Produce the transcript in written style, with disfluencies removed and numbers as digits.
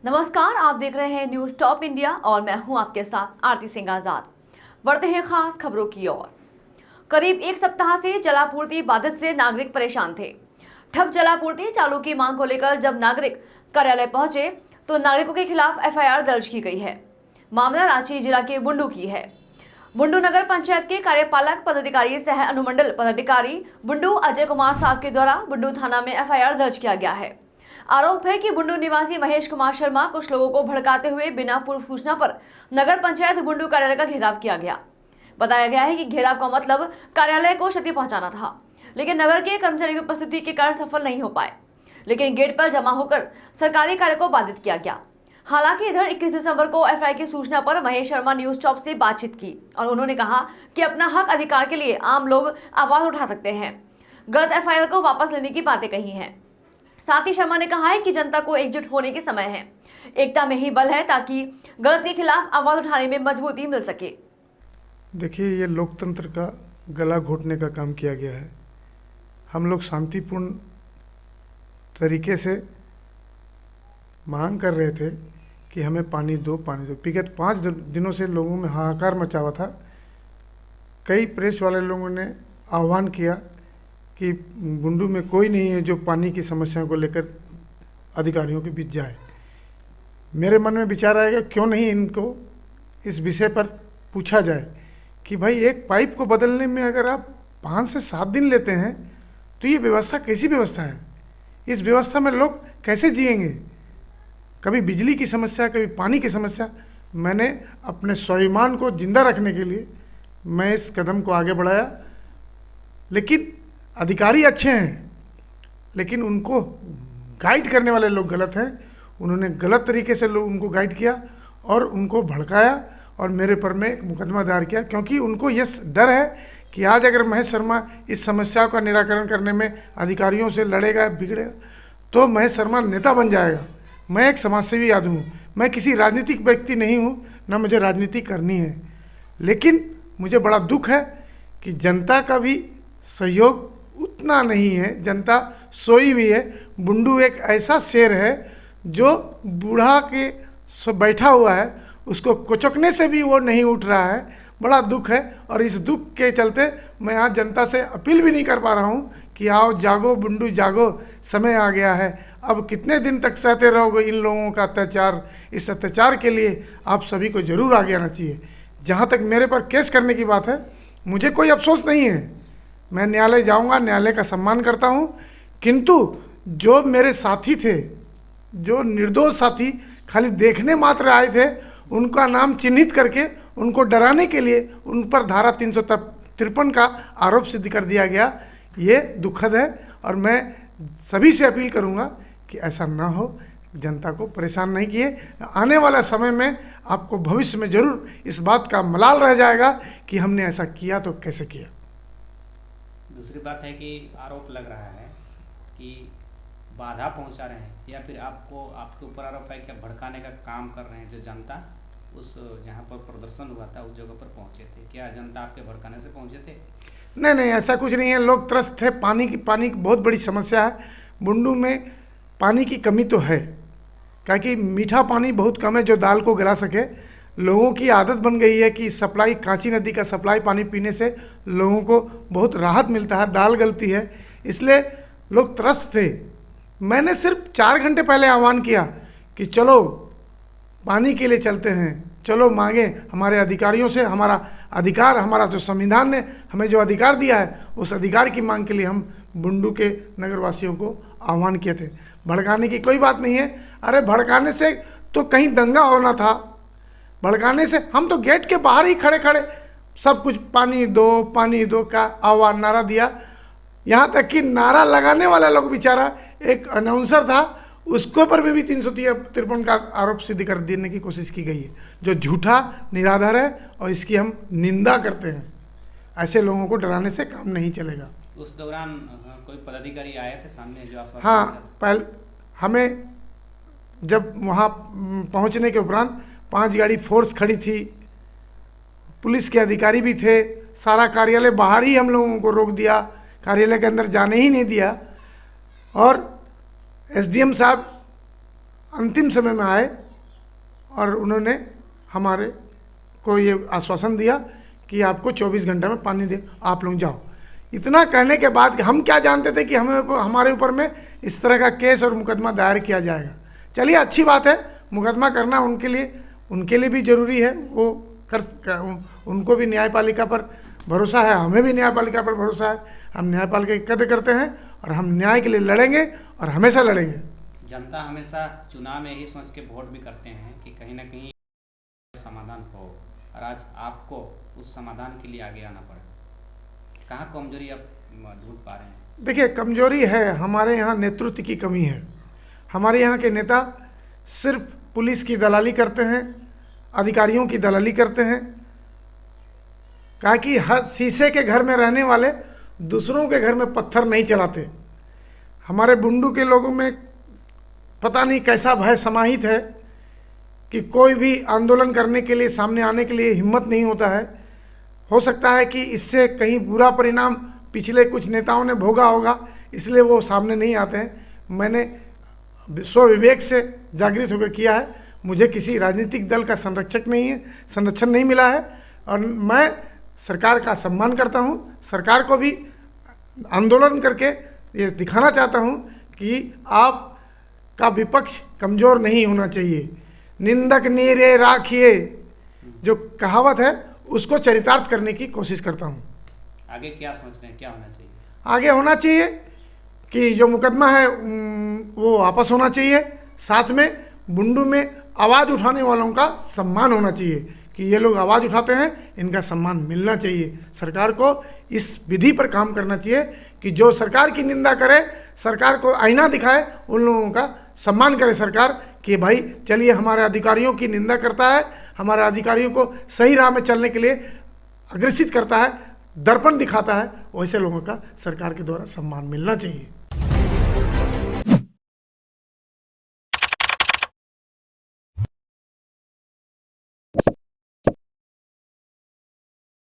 नमस्कार, आप देख रहे हैं न्यूज टॉप इंडिया और मैं हूं आपके साथ आरती सिंह आजाद। बढ़ते हैं खास खबरों की ओर। करीब एक सप्ताह से जलापूर्ति बाधित से नागरिक परेशान थे। ठप जलापूर्ति चालू की मांग को लेकर जब नागरिक कार्यालय पहुंचे तो नागरिकों के खिलाफ एफआईआर दर्ज की गई है। मामला रांची जिला के बुंडू की है। बुंडू नगर पंचायत के कार्यपालक पदाधिकारी सह अनुमंडल पदाधिकारी बुंडू अजय कुमार साहब के द्वारा बुंडू थाना में एफआईआर दर्ज किया गया है। आरोप है कि बुंडू निवासी महेश कुमार शर्मा कुछ लोगों को भड़काते हुए बिना पूर्व सूचना पर नगर पंचायत बुंडू कार्यालय का घेराव किया गया। बताया गया है कि घेराव का मतलब कार्यालय को क्षति पहुंचाना था, लेकिन नगर के कर्मचारियों की उपस्थिति के कारण सफल नहीं हो पाए। लेकिन गेट पर जमा होकर सरकारी कार्य को बाधित किया गया। हालांकि इधर 21 दिसंबर को एफआईआर की सूचना पर महेश शर्मा न्यूज टॉप से बातचीत की और उन्होंने कहा कि अपना हक अधिकार के लिए आम लोग आवाज उठा सकते हैं। गलत एफआईआर को वापस लेने की बातें कही हैं। साथ ही शर्मा ने कहा है कि जनता को एकजुट होने के समय है। एकता में ही बल है ताकि गलत के खिलाफ आवाज उठाने में मजबूती मिल सके। देखिए, ये लोकतंत्र का गला घोटने का काम किया गया है। हम लोग शांतिपूर्ण तरीके से मांग कर रहे थे कि हमें पानी दो, पानी दो। विगत 5 दिनों से लोगों में हाहाकार मचा हुआ था। कई प्रेस वाले लोगों ने आह्वान किया कि बुंडू में कोई नहीं है जो पानी की समस्या को लेकर अधिकारियों के बीच जाए। मेरे मन में विचार आएगा, क्यों नहीं इनको इस विषय पर पूछा जाए कि भाई एक पाइप को बदलने में अगर आप 5 से 7 दिन लेते हैं तो ये व्यवस्था कैसी व्यवस्था है? इस व्यवस्था में लोग कैसे जिएंगे? कभी बिजली की समस्या, कभी पानी की समस्या। मैंने अपने स्वाभिमान को जिंदा रखने के लिए मैं इस कदम को आगे बढ़ाया। लेकिन अधिकारी अच्छे हैं, लेकिन उनको गाइड करने वाले लोग गलत हैं। उन्होंने गलत तरीके से लोग उनको गाइड किया और उनको भड़काया और मेरे पर में एक मुकदमा दायर किया, क्योंकि उनको ये डर है कि आज अगर महेश शर्मा इस समस्या का निराकरण करने में अधिकारियों से लड़ेगा, बिगड़ेगा, तो महेश शर्मा नेता बन जाएगा। मैं एक समाजसेवी आदमी हूँ, मैं किसी राजनीतिक व्यक्ति नहीं हूँ, ना मुझे राजनीति करनी है। लेकिन मुझे बड़ा दुख है कि जनता का भी सहयोग उतना नहीं है। जनता सोई हुई है। बुंडू एक ऐसा शेर है जो बूढ़ा के बैठा हुआ है, उसको कुचकने से भी वो नहीं उठ रहा है। बड़ा दुख है और इस दुख के चलते मैं आज जनता से अपील भी नहीं कर पा रहा हूँ कि आओ जागो बुंडू जागो, समय आ गया है। अब कितने दिन तक सहते रहोगे इन लोगों का अत्याचार? इस अत्याचार के लिए आप सभी को जरूर आगे आना चाहिए। जहाँ तक मेरे पर केस करने की बात है, मुझे कोई अफसोस नहीं है। मैं न्यायालय जाऊँगा, न्यायालय का सम्मान करता हूँ। किंतु जो मेरे साथी थे, जो निर्दोष साथी खाली देखने मात्र आए थे, उनका नाम चिन्हित करके उनको डराने के लिए उन पर धारा 353 का आरोप सिद्ध कर दिया गया। ये दुखद है और मैं सभी से अपील करूंगा कि ऐसा ना हो, जनता को परेशान नहीं किए। आने वाला समय में आपको भविष्य में जरूर इस बात का मलाल रह जाएगा कि हमने ऐसा किया तो कैसे किया। दूसरी बात है कि आरोप लग रहा है कि बाधा पहुंचा रहे हैं, या फिर आपके ऊपर आरोप है कि आप भड़काने का काम कर रहे हैं। जो जनता उस जहां पर प्रदर्शन हुआ था उस जगह पर पहुंचे थे, क्या जनता आपके भड़काने से पहुंचे थे? नहीं नहीं, ऐसा कुछ नहीं है। लोग त्रस्त थे। पानी की बहुत बड़ी समस्या है। बुंडू में पानी की कमी तो है, क्योंकि मीठा पानी बहुत कम है जो दाल को गला सके। लोगों की आदत बन गई है कि सप्लाई, कांची नदी का सप्लाई पानी पीने से लोगों को बहुत राहत मिलता है, दाल गलती है, इसलिए लोग त्रस्त थे। मैंने सिर्फ 4 घंटे पहले आह्वान किया कि चलो पानी के लिए चलते हैं, चलो मांगे हमारे अधिकारियों से हमारा अधिकार, हमारा जो संविधान ने हमें जो अधिकार दिया है उस अधिकार की मांग के लिए हम बुंडू के नगरवासियों को आह्वान किए थे। भड़काने की कोई बात नहीं है। अरे भड़काने से तो कहीं दंगा होना था। भड़काने से हम तो गेट के बाहर ही खड़े खड़े सब कुछ पानी दो का आह्वान नारा दिया। यहाँ तक कि नारा लगाने वाला लोग बेचारा एक अनाउंसर था, उसके ऊपर भी 353 का आरोप सिद्ध कर देने की कोशिश की गई है, जो झूठा निराधार है और इसकी हम निंदा करते हैं। ऐसे लोगों को डराने से काम नहीं चलेगा। उस दौरान कोई पदाधिकारी आए थे सामने जो आश्वासन? हाँ, पहले हमें जब वहाँ पहुँचने के उपरांत 5 गाड़ी फोर्स खड़ी थी, पुलिस के अधिकारी भी थे। सारा कार्यालय बाहर ही हम लोगों को रोक दिया, कार्यालय के अंदर जाने ही नहीं दिया। और एसडीएम साहब अंतिम समय में आए और उन्होंने हमारे को ये आश्वासन दिया कि आपको 24 घंटे में पानी दे, आप लोग जाओ। इतना कहने के बाद हम क्या जानते थे कि हमारे ऊपर में इस तरह का केस और मुकदमा दायर किया जाएगा। चलिए अच्छी बात है, मुकदमा करना उनके लिए भी ज़रूरी है, वो उनको भी न्यायपालिका पर भरोसा है, हमें भी न्यायपालिका पर भरोसा है। हम न्यायपालिका की कद्र करते हैं और हम न्याय के लिए लड़ेंगे और हमेशा लड़ेंगे। जनता हमेशा चुनाव में यही सोच के वोट भी करते हैं कि कहीं ना कहीं समाधान हो, और आज आपको उस समाधान के लिए आगे आना पड़े। कहाँ कमजोरी आप ढूंढ पा रहे हैं? देखिए, कमजोरी है हमारे यहाँ, नेतृत्व की कमी है। हमारे यहाँ के नेता सिर्फ पुलिस की दलाली करते हैं, अधिकारियों की दलाली करते हैं। कहा कि हर शीशे के घर में रहने वाले दूसरों के घर में पत्थर नहीं चलाते। हमारे बुंडू के लोगों में पता नहीं कैसा भय समाहित है कि कोई भी आंदोलन करने के लिए, सामने आने के लिए हिम्मत नहीं होता है। हो सकता है कि इससे कहीं बुरा परिणाम पिछले कुछ नेताओं ने भोगा होगा, इसलिए वो सामने नहीं आते हैं। मैंने स्वविवेक से जागृत होकर किया है। मुझे किसी राजनीतिक दल का संरक्षण नहीं मिला है, और मैं सरकार का सम्मान करता हूँ। सरकार को भी आंदोलन करके ये दिखाना चाहता हूँ कि आपका विपक्ष कमज़ोर नहीं होना चाहिए। निंदक नीरे राखिए, जो कहावत है, उसको चरितार्थ करने की कोशिश करता हूँ। आगे क्या सोच रहे हैं, क्या होना चाहिए? आगे होना चाहिए कि जो मुकदमा है वो वापस होना चाहिए। साथ में बुंडू में आवाज़ उठाने वालों का सम्मान होना चाहिए कि ये लोग आवाज़ उठाते हैं, इनका सम्मान मिलना चाहिए। सरकार को इस विधि पर काम करना चाहिए कि जो सरकार की निंदा करे, सरकार को आईना दिखाए, उन लोगों का सम्मान करे सरकार कि भाई चलिए, हमारे अधिकारियों की निंदा करता है, हमारे अधिकारियों को सही राह में चलने के लिए अग्रसित करता है, दर्पण दिखाता है, वैसे लोगों का सरकार के द्वारा सम्मान मिलना चाहिए।